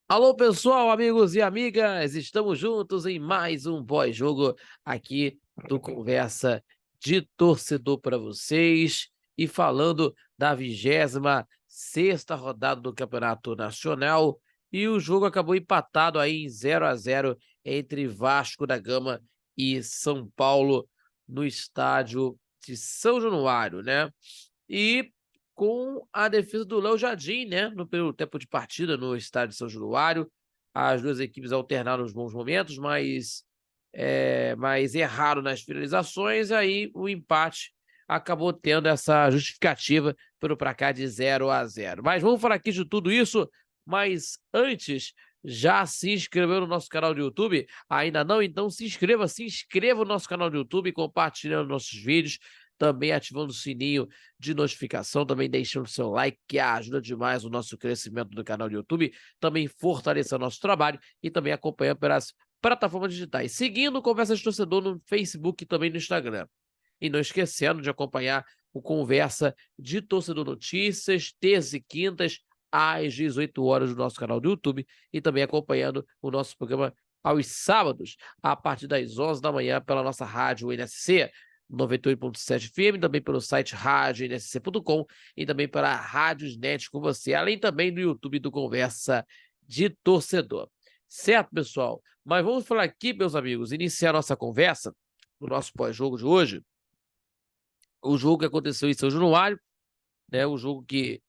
Alô, pessoal, amigos e amigas, estamos juntos em mais um pós-jogo aqui do Conversa de Torcedor para vocês e falando da 26ª rodada do Campeonato Nacional, e o jogo acabou empatado aí em 0-0 entre Vasco da Gama e São Paulo no estádio de São Januário, né? E com a defesa do Léo Jardim, né, no primeiro tempo de partida no estádio de São Januário. As duas equipes alternaram os bons momentos, mas erraram nas finalizações, aí o empate acabou tendo essa justificativa pelo placar de 0-0. Mas vamos falar aqui de tudo isso, mas antes, já se inscreveu no nosso canal do YouTube? Ainda não? Então se inscreva no nosso canal do YouTube, compartilhando nossos vídeos, também ativando o sininho de notificação, também deixando seu like, que ajuda demais o nosso crescimento do canal do YouTube, também fortalecer o nosso trabalho e também acompanhando pelas plataformas digitais, seguindo Conversa de Torcedor no Facebook e também no Instagram. E não esquecendo de acompanhar o Conversa de Torcedor Notícias, terças e quintas, às 18 horas no nosso canal do YouTube, e também acompanhando o nosso programa aos sábados, a partir das 11 da manhã, pela nossa rádio NSC, 98.7 FM, também pelo site radioNSC.com e também pela Rádiosnet com você, além também do YouTube do Conversa de Torcedor. Certo, pessoal? Mas vamos falar aqui, meus amigos, iniciar nossa conversa, no nosso pós-jogo de hoje, o jogo que aconteceu em São Januário, né? O jogo que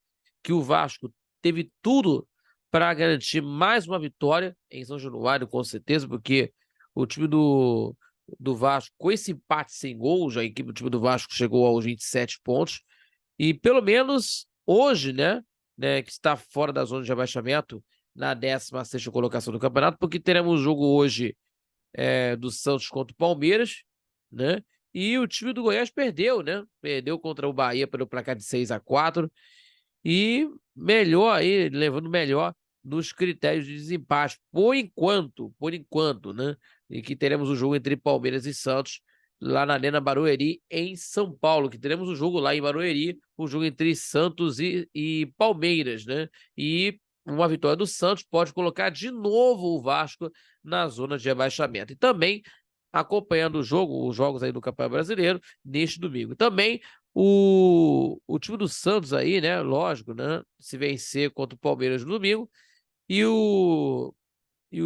o Vasco teve tudo para garantir mais uma vitória em São Januário, com certeza, porque o time do Vasco, com esse empate sem gols, a equipe do time do Vasco chegou aos 27 pontos, e pelo menos hoje, né, que está fora da zona de abaixamento, na 16ª colocação do campeonato, porque teremos jogo hoje do Santos contra o Palmeiras, né? E o time do Goiás perdeu, né? Perdeu contra o Bahia pelo placar de 6-4 e melhor aí, levando melhor nos critérios de desempate, por enquanto, né? E que teremos o jogo entre Palmeiras e Santos lá na Arena Barueri, em São Paulo, que teremos o jogo lá em Barueri, o jogo entre Santos e Palmeiras, né? E uma vitória do Santos pode colocar de novo o Vasco na zona de rebaixamento. E também acompanhando os jogos aí do Campeonato Brasileiro neste domingo. Também o time do Santos aí, né? Lógico, né? Se vencer contra o Palmeiras no domingo. E o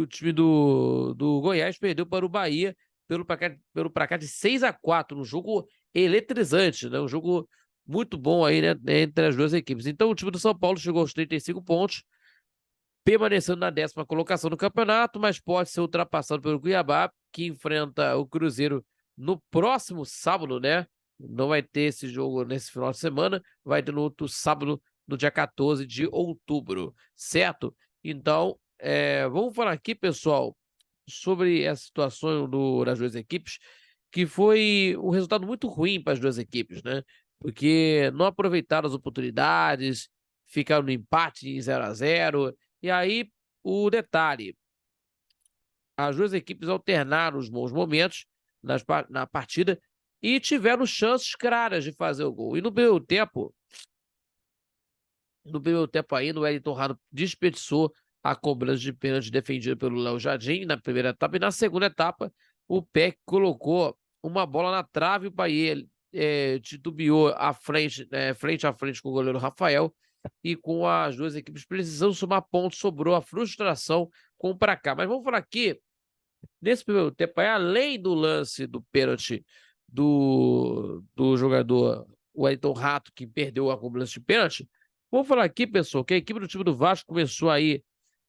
time do Goiás perdeu para o Bahia pelo placar de 6-4, um jogo eletrizante, né? Um jogo muito bom aí, né? Entre as duas equipes. Então o time do São Paulo chegou aos 35 pontos, permanecendo na 10ª colocação do campeonato, mas pode ser ultrapassado pelo Cuiabá, que enfrenta o Cruzeiro no próximo sábado, né? Não vai ter esse jogo nesse final de semana, vai ter no outro sábado, no dia 14 de outubro, certo? Então, vamos falar aqui, pessoal, sobre a situação das duas equipes, que foi um resultado muito ruim para as duas equipes, né? Porque não aproveitaram as oportunidades, ficaram no empate em 0-0. E aí, o detalhe, as duas equipes alternaram os bons momentos na partida e tiveram chances claras de fazer o gol. E no primeiro tempo ainda, o Wellington Rato desperdiçou a cobrança de pênalti defendida pelo Léo Jardim na primeira etapa. E na segunda etapa, o Peck colocou uma bola na trave, o Paier titubeou frente a frente com o goleiro Rafael, e com as duas equipes precisando somar pontos, sobrou a frustração com o pra cá. Mas vamos falar aqui, nesse primeiro tempo, além do lance do pênalti do jogador Wellington Rato, que perdeu a cobrança de pênalti, vamos falar aqui, pessoal, que a equipe do time do Vasco começou aí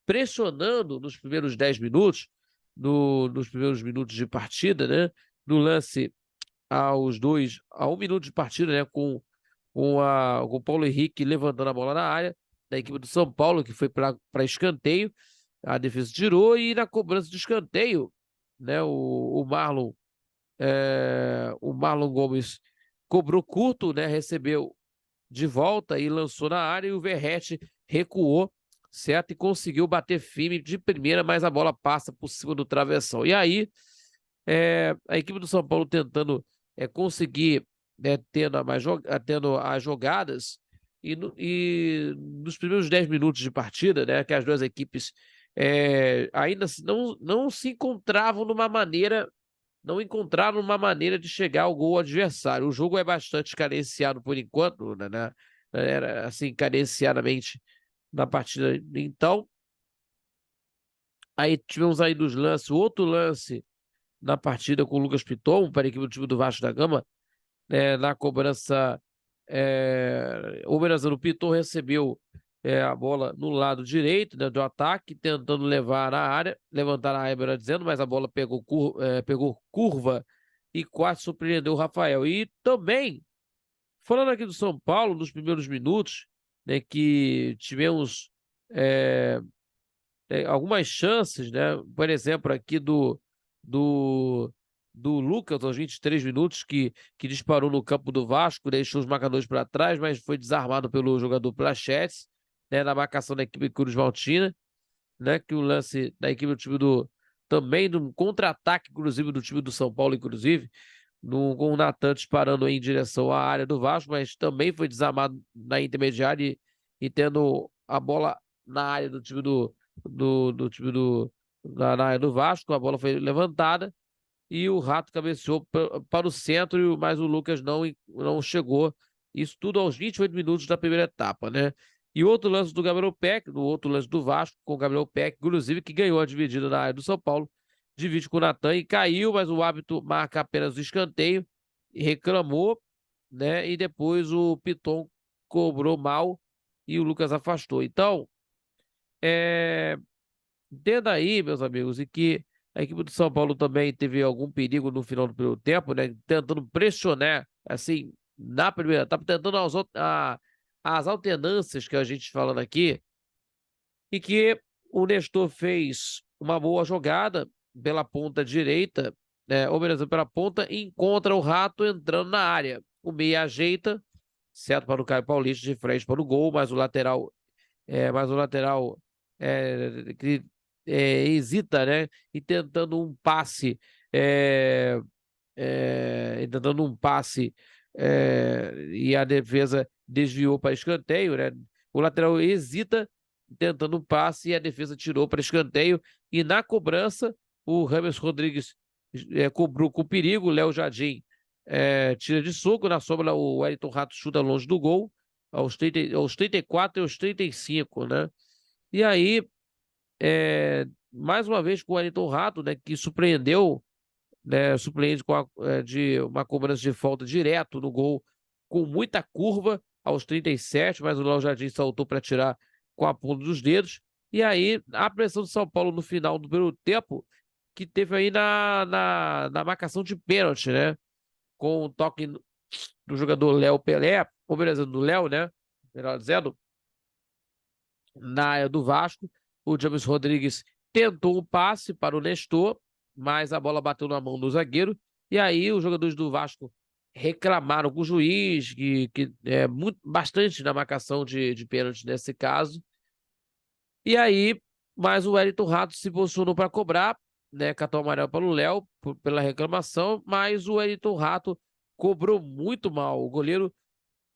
pressionando nos primeiros 10 minutos, nos primeiros minutos de partida, né? No lance a 1 minuto de partida, né? Com o Paulo Henrique levantando a bola na área, da equipe do São Paulo, que foi para escanteio. A defesa tirou, e na cobrança de escanteio, né? O Marlon Gomes cobrou curto, né? Recebeu de volta e lançou na área, e o Verratti recuou, certo? E conseguiu bater firme de primeira, mas a bola passa por cima do travessão. E aí, a equipe do São Paulo tentando conseguir, né, tendo as jogadas, e nos primeiros 10 minutos de partida, né, que as duas equipes ainda não se encontravam numa maneira, não encontraram uma maneira de chegar ao gol adversário. O jogo é bastante carenciado por enquanto, né? Era assim, carenciadamente na partida. Então, aí tivemos aí dos lances, outro lance na partida com o Lucas Piton, para a equipe do time do Vasco da Gama, na cobrança, o Venezuela Piton recebeu a bola no lado direito, né, do ataque, tentando levar na área, levantar na área, melhor dizendo, mas a bola pegou curva e quase surpreendeu o Rafael. E também, falando aqui do São Paulo, nos primeiros minutos, né, que tivemos algumas chances, né? Por exemplo, aqui do, do Lucas, aos 23 minutos, que disparou no campo do Vasco, deixou os marcadores para trás, mas foi desarmado pelo jogador Prachetes, né? Na marcação da equipe Cruz Maltina, né? Que o lance da equipe do time também de um contra-ataque, inclusive, do time do São Paulo, inclusive, com o Natan disparando em direção à área do Vasco, mas também foi desarmado na intermediária e tendo a bola na área do time do time na área do Vasco, a bola foi levantada e o Rato cabeceou para o centro, mas o Lucas não chegou. Isso tudo aos 28 minutos da primeira etapa, né? E outro lance do Gabriel Peck, do outro lance do Vasco, com o Gabriel Peck, inclusive, que ganhou a dividida na área do São Paulo, divide com o Natan e caiu, mas o árbitro marca apenas o escanteio, e reclamou, né? E depois o Piton cobrou mal e o Lucas afastou. Então, entenda aí, meus amigos, e que a equipe do São Paulo também teve algum perigo no final do primeiro tempo, né? Tentando pressionar, assim, na primeira etapa, tentando as alternâncias que a gente falando aqui, e que o Nestor fez uma boa jogada pela ponta direita, ou melhor, pela ponta, e encontra o Rato entrando na área. O meia ajeita, certo para o Caio Paulista, de frente para o gol, mas o lateral que hesita, né? E tentando um passe, e a defesa desviou para escanteio, né? O lateral hesita tentando um passe e a defesa tirou para escanteio. E na cobrança, o Rames Rodrigues cobrou com perigo, o Léo Jardim tira de soco, na sobra o Wellington Rato chuta longe do gol, aos 34 e aos 35, né? E aí, mais uma vez com o Wellington Rato, né, que surpreendeu, né, surpreende de uma cobrança de falta direto no gol, com muita curva, aos 37, mas o Léo Jardim saltou para tirar com a ponta dos dedos. E aí, a pressão do São Paulo no final do primeiro tempo, que teve aí na marcação de pênalti, né? Com o toque do jogador Léo Pelé, ou beleza, do Léo, né? Melhor dizendo, na área do Vasco. O James Rodrigues tentou o passe para o Nestor, mas a bola bateu na mão do zagueiro. E aí os jogadores do Vasco reclamaram com o juiz, que é bastante na marcação de pênalti nesse caso. E aí, mais o Wellington Rato se posicionou para cobrar, né? Cartão amarelo para o Léo pela reclamação, mas o Wellington Rato cobrou muito mal. O goleiro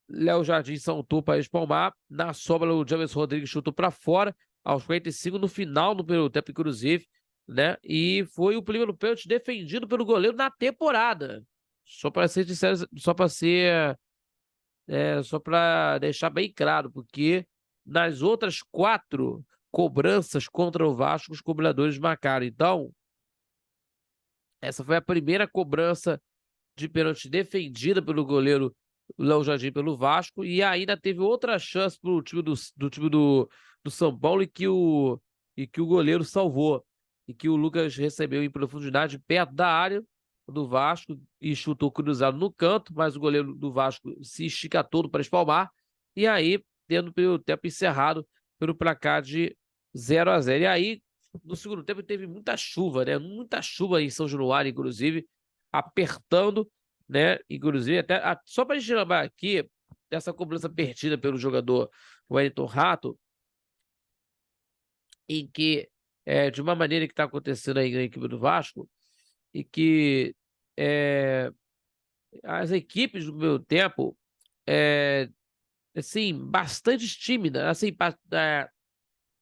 Léo Jardim saltou para espalmar. Na sobra, o James Rodrigues chutou para fora, aos 45, no final do primeiro tempo, inclusive, né? E foi o primeiro pênalti defendido pelo goleiro na temporada. Só para ser sincero, só para deixar bem claro, porque nas outras 4 cobranças contra o Vasco, os cobradores marcaram. Então, essa foi a primeira cobrança de pênalti defendida pelo goleiro Léo Jardim pelo Vasco, e ainda teve outra chance para o time do São Paulo e que o goleiro salvou, e que o Lucas recebeu em profundidade perto da área do Vasco e chutou cruzado no canto, mas o goleiro do Vasco se estica todo para espalmar, e aí, tendo o tempo encerrado pelo placar de 0-0. E aí, no segundo tempo, teve muita chuva, né? Muita chuva em São Januário, inclusive, apertando, né? Inclusive, até só para a gente lembrar aqui dessa cobrança perdida pelo jogador Wellington Rato, em que, de uma maneira que está acontecendo aí na equipe do Vasco, e que as equipes do meu tempo, assim, bastante tímidas, assim,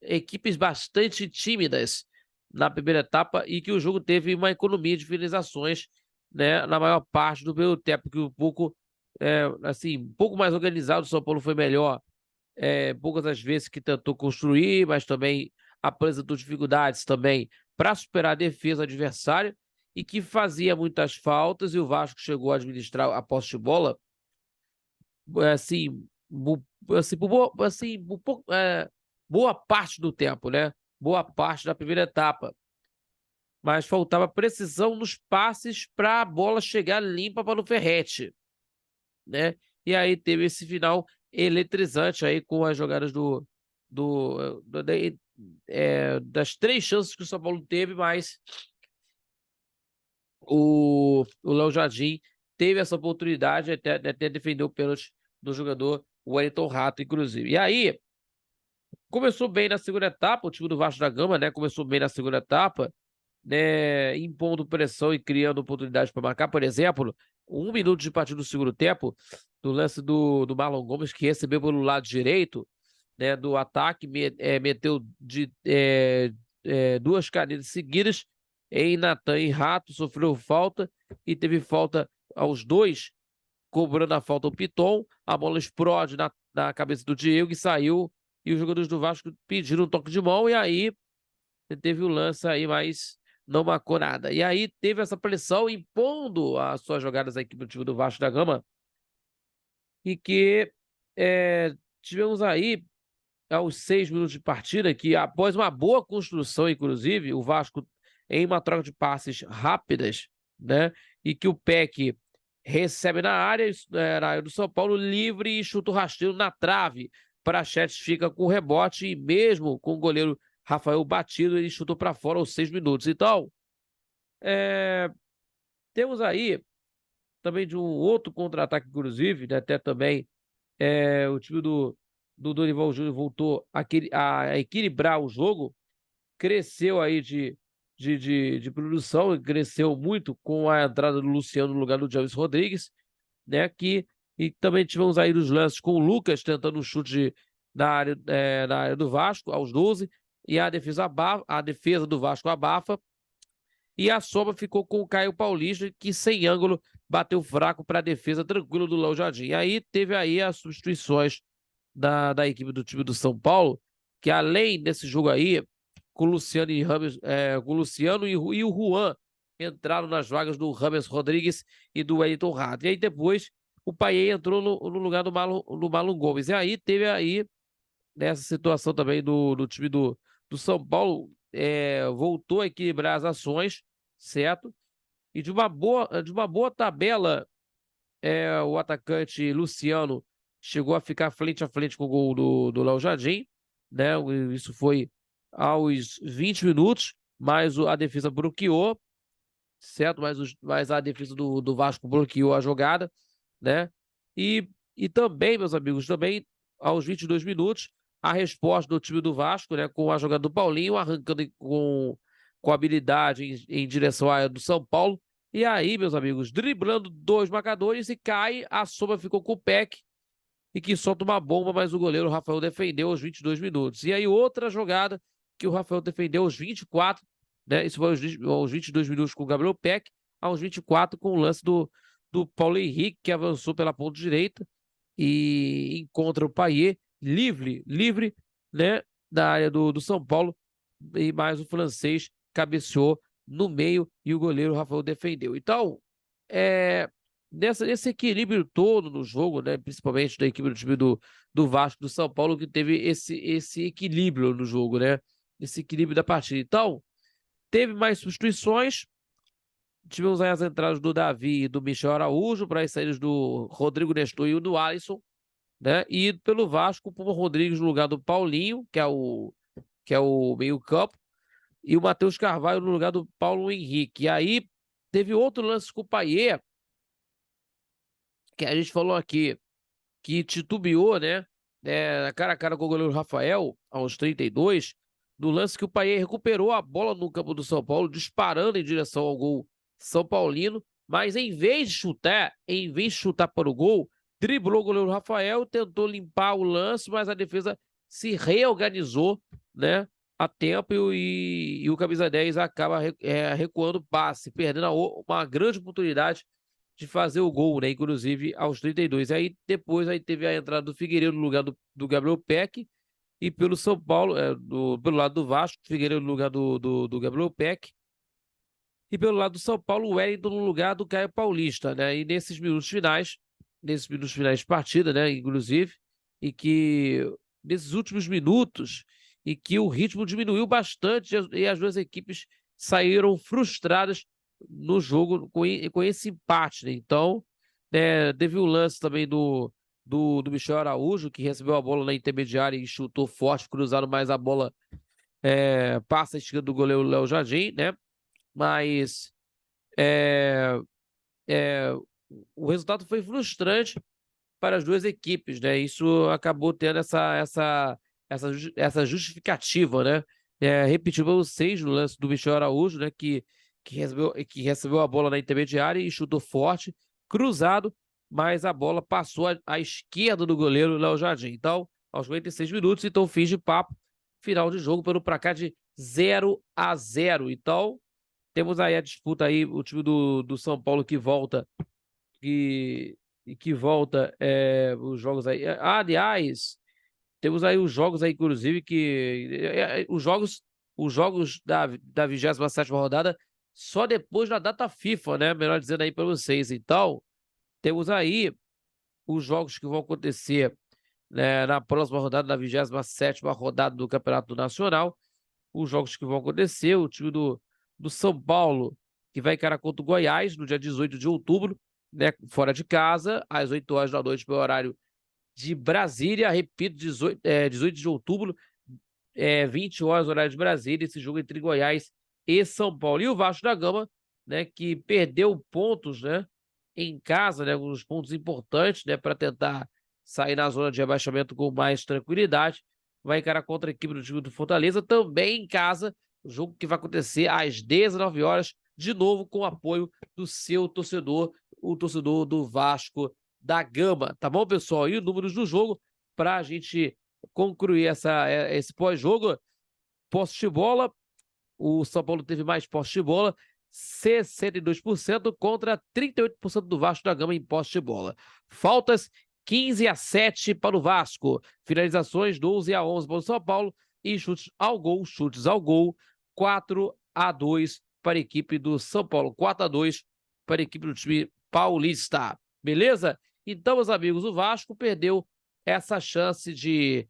equipes bastante tímidas na primeira etapa e que o jogo teve uma economia de finalizações, né, na maior parte do primeiro tempo, que um pouco, assim, um pouco mais organizado. O São Paulo foi melhor, poucas as vezes que tentou construir, mas também apresentou dificuldades também para superar a defesa adversária e que fazia muitas faltas, e o Vasco chegou a administrar a posse de bola, assim, assim, boa parte do tempo, né? Boa parte da primeira etapa. Mas faltava precisão nos passes para a bola chegar limpa para o Ferretti, né? E aí teve esse final eletrizante aí com as jogadas das 3 chances que o São Paulo teve, mas o Léo Jardim teve essa oportunidade, até defendeu o pênalti do jogador Wellington Rato, inclusive. E aí, começou bem na segunda etapa, o time do Vasco da Gama, né? Começou bem na segunda etapa, né? Impondo pressão e criando oportunidades para marcar. Por exemplo, 1 minuto de partida do segundo tempo, do lance do Marlon Gomes, que recebeu pelo lado direito, né, do ataque, meteu de 2 canetas seguidas em Natan e Rato, sofreu falta e teve falta aos 2, cobrando a falta o Piton, a bola explode na cabeça do Diego e saiu, e os jogadores do Vasco pediram um toque de mão, e aí teve o lance aí, mas não marcou nada. E aí teve essa pressão impondo as suas jogadas à equipe do time do Vasco da Gama, e que tivemos aí aos 6 minutos de partida, que após uma boa construção, inclusive, o Vasco em uma troca de passes rápidas, né, e que o Peck recebe na área do São Paulo livre e chuta o rasteiro na trave. Prachetes fica com o rebote e mesmo com o goleiro Rafael batido, ele chutou para fora aos 6 minutos. Então, temos aí também de um outro contra-ataque, inclusive, né, até também o time do Dorival Júnior voltou a equilibrar o jogo, cresceu aí de produção, cresceu muito com a entrada do Luciano no lugar do James Rodrigues, né? E também tivemos aí os lances com o Lucas tentando um chute na área do Vasco, aos 12, e a defesa do Vasco abafa, e a sobra ficou com o Caio Paulista, que sem ângulo bateu fraco para a defesa tranquila do Léo Jardim. E aí teve aí as substituições da equipe do time do São Paulo, que além desse jogo aí, com o Luciano e Rames, com o Luciano e o Juan entraram nas vagas do Rames Rodrigues e do Wellington Rato. E aí depois o Payet entrou no lugar do Marlon Gomes. E aí teve aí, nessa situação também do time do São Paulo, voltou a equilibrar as ações, certo? E de uma boa tabela, o atacante Luciano chegou a ficar frente a frente com o gol do Léo Jardim, né? Isso foi aos 20 minutos, mas a defesa bloqueou, certo? Mas a defesa do Vasco bloqueou a jogada, né? E também, meus amigos, também aos 22 minutos, a resposta do time do Vasco, né? Com a jogada do Paulinho, arrancando com habilidade em direção à área do São Paulo. E aí, meus amigos, driblando 2 marcadores e cai, a sobra ficou com o Peck, e que solta uma bomba, mas o goleiro Rafael defendeu aos 22 minutos. E aí outra jogada que o Rafael defendeu aos 24, né? Isso foi aos 22 minutos com o Gabriel Peck, aos 24 com o lance do Paulo Henrique, que avançou pela ponta direita e encontra o Payet livre, né? Da área do São Paulo, e mais o francês cabeceou no meio e o goleiro Rafael defendeu. Então, nesse equilíbrio todo no jogo, né, principalmente da equipe do time do Vasco do São Paulo, que teve esse equilíbrio no jogo, né? Esse equilíbrio da partida. Então, teve mais substituições. Tivemos aí as entradas do Davi e do Michel Araújo, para as saídas do Rodrigo Nestor e do Alisson, né? E pelo Vasco, o Rodrigues no lugar do Paulinho, que é o meio-campo, e o Matheus Carvalho no lugar do Paulo Henrique. E aí teve outro lance com o Payet, que a gente falou aqui, que titubeou, né? Cara a cara com o goleiro Rafael, aos 32, no lance que o Payet recuperou a bola no campo do São Paulo, disparando em direção ao gol São Paulino, mas em vez de chutar para o gol, driblou o goleiro Rafael, tentou limpar o lance, mas a defesa se reorganizou, né, a tempo e o camisa 10 acaba recuando o passe, perdendo uma grande oportunidade de fazer o gol, né, inclusive aos 32. Aí depois teve a entrada do Figueiredo no lugar do Gabriel Peck, e pelo São Paulo, pelo lado do Vasco, Figueiredo no lugar do Gabriel Peck, e pelo lado do São Paulo, o Wellington no lugar do Caio Paulista, né? E nesses minutos finais de partida, né, inclusive, e que nesses últimos minutos, e que o ritmo diminuiu bastante e as duas equipes saíram frustradas no jogo com esse empate, né? Então, teve o lance também do Michel Araújo, que recebeu a bola na intermediária e chutou forte, cruzado, mas a bola passa a esquerda do goleiro Léo Jardim, né? Mas é, o resultado foi frustrante para as duas equipes, né? Isso acabou tendo essa justificativa, né? Repetiu o 6 no lance do Michel Araújo, né? Que recebeu a bola na intermediária e chutou forte, cruzado, mas a bola passou à esquerda do goleiro Léo Jardim. Então, aos 56 minutos, então fim de papo, final de jogo pelo placar de 0-0. Então, temos aí a disputa aí, o time do São Paulo que volta, que volta os jogos aí. Aliás, temos aí os jogos aí, inclusive, os jogos da 27ª rodada só depois da data FIFA, né? Melhor dizendo aí para vocês. Então, temos aí os jogos que vão acontecer, né, na próxima rodada da 27ª rodada do Campeonato Nacional. Os jogos que vão acontecer, o time do São Paulo, que vai encarar contra o Goiás no dia 18 de outubro, né, fora de casa, às 8 horas da noite, pelo horário de Brasília. Repito, 18 de outubro, 20 horas, horário de Brasília, esse jogo entre Goiás e São Paulo. E o Vasco da Gama, né, que perdeu pontos, né, em casa, né, alguns pontos importantes, né, para tentar sair na zona de rebaixamento com mais tranquilidade. Vai encarar contra a equipe do time do Fortaleza, também em casa, o jogo que vai acontecer às 19 horas, de novo com o apoio do seu torcedor, o torcedor do Vasco da Gama. Tá bom, pessoal? E os números do jogo para a gente concluir esse pós-jogo. Posse de bola, o São Paulo teve mais posse de bola, 62% contra 38% do Vasco da Gama em posse de bola. Faltas, 15-7 para o Vasco. Finalizações, 12-11 para o São Paulo. E chutes ao gol, 4-2 para a equipe do São Paulo. 4-2 para a equipe do time paulista. Beleza? Então, meus amigos, o Vasco perdeu essa chance de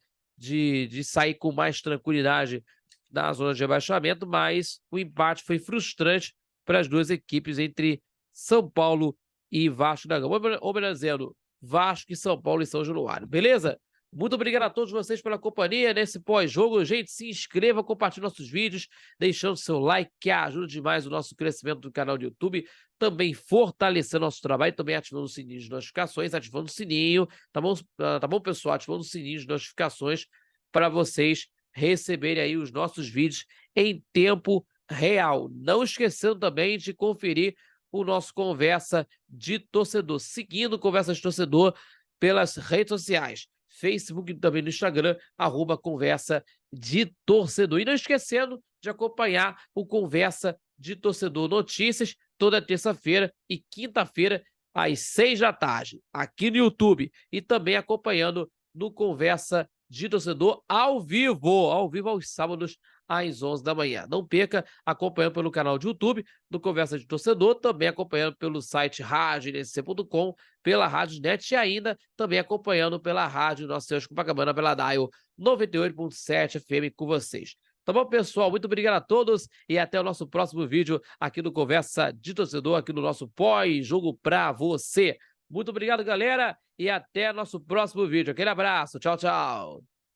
sair com mais tranquilidade na zona de rebaixamento, mas o empate foi frustrante para as duas equipes entre São Paulo e Vasco da Gama. Homenageando Vasco e São Paulo e São Januário, beleza? Muito obrigado a todos vocês pela companhia nesse pós-jogo. Gente, se inscreva, compartilhe nossos vídeos, deixando seu like, que ajuda demais o nosso crescimento do canal do YouTube, também fortalecendo nosso trabalho, também ativando o sininho de notificações, ativando o sininho, tá bom, pessoal? Ativando o sininho de notificações para vocês receberem aí os nossos vídeos em tempo real. Não esquecendo também de conferir o nosso Conversa de Torcedor, seguindo Conversa de Torcedor pelas redes sociais, Facebook e também no Instagram, @Conversa de Torcedor. E não esquecendo de acompanhar o Conversa de Torcedor Notícias toda terça-feira e quinta-feira, às 6 da tarde, aqui no YouTube. E também acompanhando no Conversa de Torcedor ao vivo aos sábados, às 11 da manhã. Não perca, acompanhando pelo canal de YouTube do Conversa de Torcedor, também acompanhando pelo site radionc.com, pela Rádio Net e ainda também acompanhando pela Rádio Nossa Senhora de Copacabana, pela Dial 98.7 FM com vocês. Tá bom, pessoal? Muito obrigado a todos e até o nosso próximo vídeo aqui no Conversa de Torcedor, aqui no nosso pós-jogo pra você. Muito obrigado, galera, e até nosso próximo vídeo. Aquele abraço. Tchau, tchau.